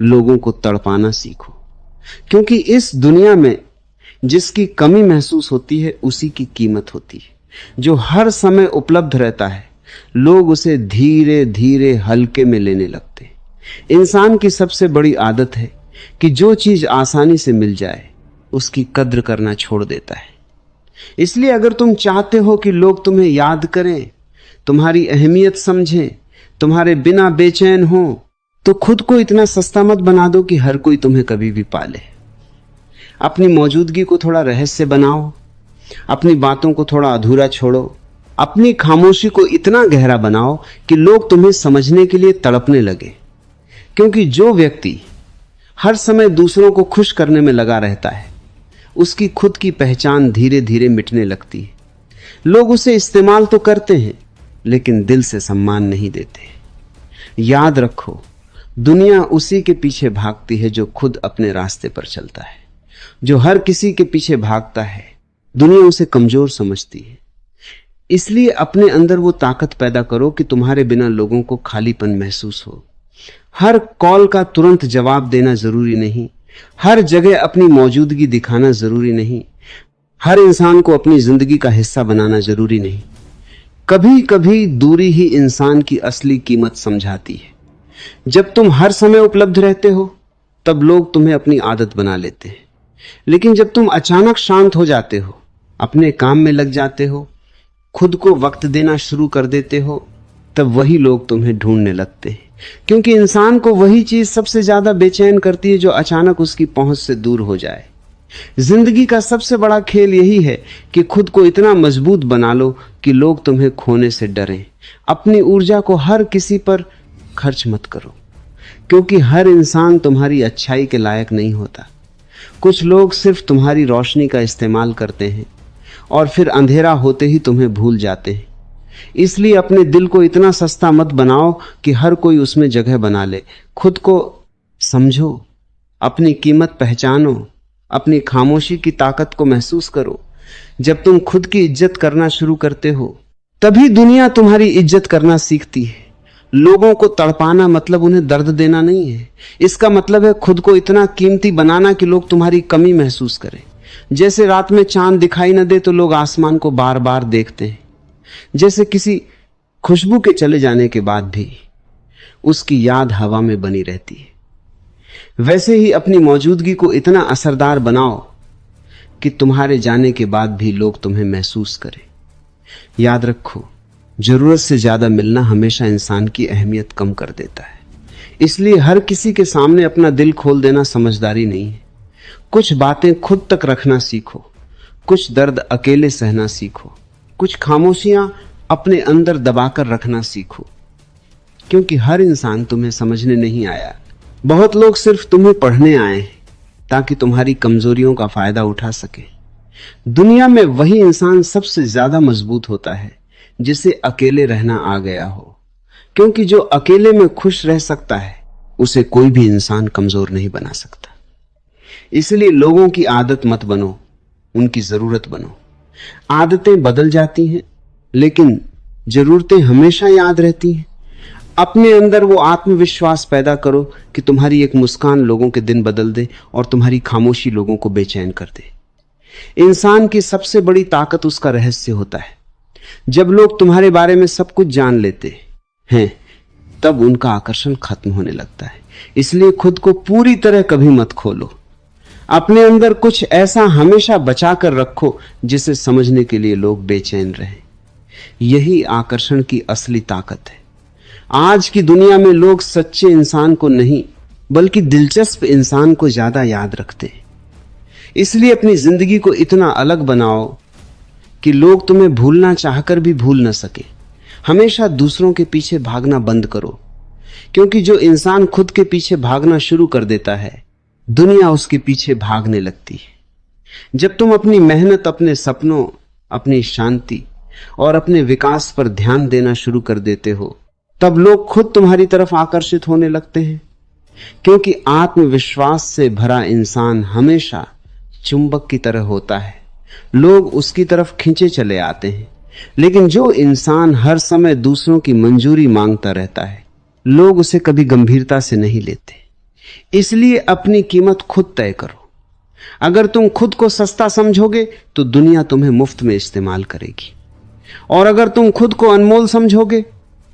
लोगों को तड़पाना सीखो। क्योंकि इस दुनिया में जिसकी कमी महसूस होती है उसी की कीमत होती है। जो हर समय उपलब्ध रहता है लोग उसे धीरे धीरे हल्के में लेने लगते हैं। इंसान की सबसे बड़ी आदत है कि जो चीज आसानी से मिल जाए उसकी कद्र करना छोड़ देता है। इसलिए अगर तुम चाहते हो कि लोग तुम्हें याद करें, तुम्हारी अहमियत समझें, तुम्हारे बिना बेचैन हो, तो खुद को इतना सस्ता मत बना दो कि हर कोई तुम्हें कभी भी पाले। अपनी मौजूदगी को थोड़ा रहस्य बनाओ, अपनी बातों को थोड़ा अधूरा छोड़ो, अपनी खामोशी को इतना गहरा बनाओ कि लोग तुम्हें समझने के लिए तड़पने लगे। क्योंकि जो व्यक्ति हर समय दूसरों को खुश करने में लगा रहता है उसकी खुद की पहचान धीरे धीरे मिटने लगती है। लोग उसे इस्तेमाल तो करते हैं लेकिन दिल से सम्मान नहीं देते। याद रखो, दुनिया उसी के पीछे भागती है जो खुद अपने रास्ते पर चलता है। जो हर किसी के पीछे भागता है दुनिया उसे कमजोर समझती है। इसलिए अपने अंदर वो ताकत पैदा करो कि तुम्हारे बिना लोगों को खालीपन महसूस हो। हर कॉल का तुरंत जवाब देना जरूरी नहीं, हर जगह अपनी मौजूदगी दिखाना जरूरी नहीं, हर इंसान को अपनी जिंदगी का हिस्सा बनाना जरूरी नहीं। कभी कभी दूरी ही इंसान की असली कीमत समझाती है। जब तुम हर समय उपलब्ध रहते हो तब लोग तुम्हें अपनी आदत बना लेते हैं, लेकिन जब तुम अचानक शांत हो जाते हो, अपने काम में लग जाते हो, खुद को वक्त देना शुरू कर देते हो, तब वही लोग तुम्हें ढूंढने लगते हैं। क्योंकि इंसान को वही चीज सबसे ज्यादा बेचैन करती है जो अचानक उसकी पहुंच से दूर हो जाए। जिंदगी का सबसे बड़ा खेल यही है कि खुद को इतना मजबूत बना लो कि लोग तुम्हें खोने से डरें। अपनी ऊर्जा को हर किसी पर खर्च मत करो, क्योंकि हर इंसान तुम्हारी अच्छाई के लायक नहीं होता। कुछ लोग सिर्फ तुम्हारी रोशनी का इस्तेमाल करते हैं और फिर अंधेरा होते ही तुम्हें भूल जाते हैं। इसलिए अपने दिल को इतना सस्ता मत बनाओ कि हर कोई उसमें जगह बना ले। खुद को समझो, अपनी कीमत पहचानो, अपनी खामोशी की ताकत को महसूस करो। जब तुम खुद की इज्जत करना शुरू करते हो तभी दुनिया तुम्हारी इज्जत करना सीखती है। लोगों को तड़पाना मतलब उन्हें दर्द देना नहीं है। इसका मतलब है खुद को इतना कीमती बनाना कि लोग तुम्हारी कमी महसूस करें। जैसे रात में चांद दिखाई न दे तो लोग आसमान को बार बार देखते हैं। जैसे किसी खुशबू के चले जाने के बाद भी उसकी याद हवा में बनी रहती है, वैसे ही अपनी मौजूदगी को इतना असरदार बनाओ कि तुम्हारे जाने के बाद भी लोग तुम्हें महसूस करें। याद रखो, जरूरत से ज्यादा मिलना हमेशा इंसान की अहमियत कम कर देता है। इसलिए हर किसी के सामने अपना दिल खोल देना समझदारी नहीं है। कुछ बातें खुद तक रखना सीखो, कुछ दर्द अकेले सहना सीखो, कुछ खामोशियां अपने अंदर दबाकर रखना सीखो। क्योंकि हर इंसान तुम्हें समझने नहीं आया। बहुत लोग सिर्फ तुम्हें पढ़ने आए हैं ताकि तुम्हारी कमजोरियों का फायदा उठा सके। दुनिया में वही इंसान सबसे ज्यादा मजबूत होता है जिसे अकेले रहना आ गया हो। क्योंकि जो अकेले में खुश रह सकता है उसे कोई भी इंसान कमजोर नहीं बना सकता। इसलिए लोगों की आदत मत बनो, उनकी जरूरत बनो। आदतें बदल जाती हैं लेकिन जरूरतें हमेशा याद रहती हैं। अपने अंदर वो आत्मविश्वास पैदा करो कि तुम्हारी एक मुस्कान लोगों के दिन बदल दे और तुम्हारी खामोशी लोगों को बेचैन कर दे। इंसान की सबसे बड़ी ताकत उसका रहस्य होता है। जब लोग तुम्हारे बारे में सब कुछ जान लेते हैं तब उनका आकर्षण खत्म होने लगता है। इसलिए खुद को पूरी तरह कभी मत खोलो। अपने अंदर कुछ ऐसा हमेशा बचा कर रखो जिसे समझने के लिए लोग बेचैन रहें। यही आकर्षण की असली ताकत है। आज की दुनिया में लोग सच्चे इंसान को नहीं बल्कि दिलचस्प इंसान को ज्यादा याद रखते हैं। इसलिए अपनी जिंदगी को इतना अलग बनाओ कि लोग तुम्हें भूलना चाहकर भी भूल न सके। हमेशा दूसरों के पीछे भागना बंद करो, क्योंकि जो इंसान खुद के पीछे भागना शुरू कर देता है दुनिया उसके पीछे भागने लगती है। जब तुम अपनी मेहनत, अपने सपनों, अपनी शांति और अपने विकास पर ध्यान देना शुरू कर देते हो तब लोग खुद तुम्हारी तरफ आकर्षित होने लगते हैं। क्योंकि आत्मविश्वास से भरा इंसान हमेशा चुंबक की तरह होता है, लोग उसकी तरफ खींचे चले आते हैं। लेकिन जो इंसान हर समय दूसरों की मंजूरी मांगता रहता है लोग उसे कभी गंभीरता से नहीं लेते। इसलिए अपनी कीमत खुद तय करो। अगर तुम खुद को सस्ता समझोगे तो दुनिया तुम्हें मुफ्त में इस्तेमाल करेगी, और अगर तुम खुद को अनमोल समझोगे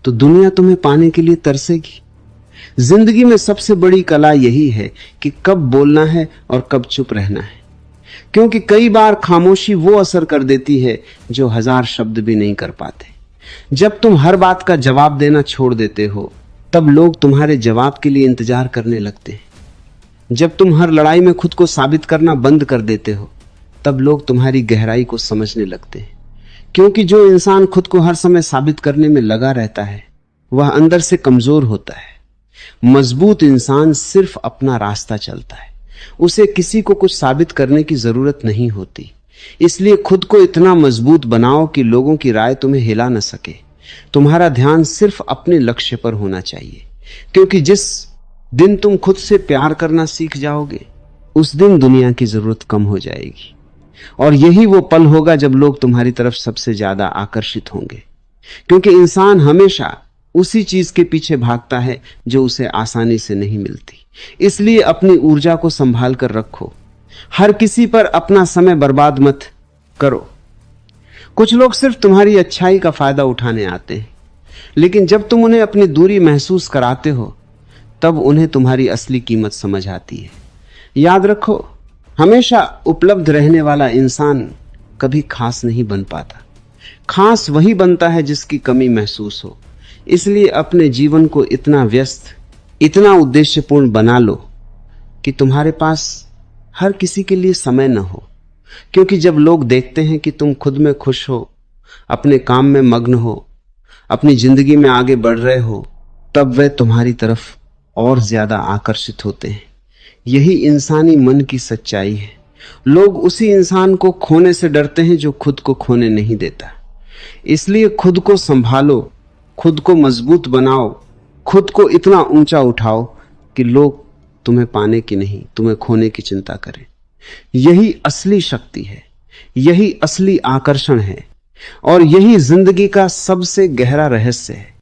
तो दुनिया तुम्हें पाने के लिए तरसेगी। जिंदगी में सबसे बड़ी कला यही है कि कब बोलना है और कब चुप रहना है, क्योंकि कई बार खामोशी वो असर कर देती है जो 1000 शब्द भी नहीं कर पाते। जब तुम हर बात का जवाब देना छोड़ देते हो तब लोग तुम्हारे जवाब के लिए इंतजार करने लगते हैं। जब तुम हर लड़ाई में खुद को साबित करना बंद कर देते हो तब लोग तुम्हारी गहराई को समझने लगते हैं, क्योंकि जो इंसान खुद को हर समय साबित करने में लगा रहता है वह अंदर से कमजोर होता है। मजबूत इंसान सिर्फ अपना रास्ता चलता है, उसे किसी को कुछ साबित करने की जरूरत नहीं होती। इसलिए खुद को इतना मजबूत बनाओ कि लोगों की राय तुम्हें हिला न सके। तुम्हारा ध्यान सिर्फ अपने लक्ष्य पर होना चाहिए, क्योंकि जिस दिन तुम खुद से प्यार करना सीख जाओगे उस दिन दुनिया की जरूरत कम हो जाएगी, और यही वो पल होगा जब लोग तुम्हारी तरफ सबसे ज्यादा आकर्षित होंगे, क्योंकि इंसान हमेशा उसी चीज के पीछे भागता है जो उसे आसानी से नहीं मिलती। इसलिए अपनी ऊर्जा को संभाल कर रखो, हर किसी पर अपना समय बर्बाद मत करो। कुछ लोग सिर्फ तुम्हारी अच्छाई का फायदा उठाने आते हैं, लेकिन जब तुम उन्हें अपनी दूरी महसूस कराते हो तब उन्हें तुम्हारी असली कीमत समझ आती है। याद रखो, हमेशा उपलब्ध रहने वाला इंसान कभी खास नहीं बन पाता। खास वही बनता है जिसकी कमी महसूस हो। इसलिए अपने जीवन को इतना व्यस्त, इतना उद्देश्यपूर्ण बना लो कि तुम्हारे पास हर किसी के लिए समय न हो, क्योंकि जब लोग देखते हैं कि तुम खुद में खुश हो, अपने काम में मग्न हो, अपनी जिंदगी में आगे बढ़ रहे हो, तब वे तुम्हारी तरफ और ज्यादा आकर्षित होते हैं। यही इंसानी मन की सच्चाई है। लोग उसी इंसान को खोने से डरते हैं जो खुद को खोने नहीं देता। इसलिए खुद को संभालो, खुद को मजबूत बनाओ, खुद को इतना ऊंचा उठाओ कि लोग तुम्हें पाने की नहीं, तुम्हें खोने की चिंता करें। यही असली शक्ति है, यही असली आकर्षण है, और यही जिंदगी का सबसे गहरा रहस्य है।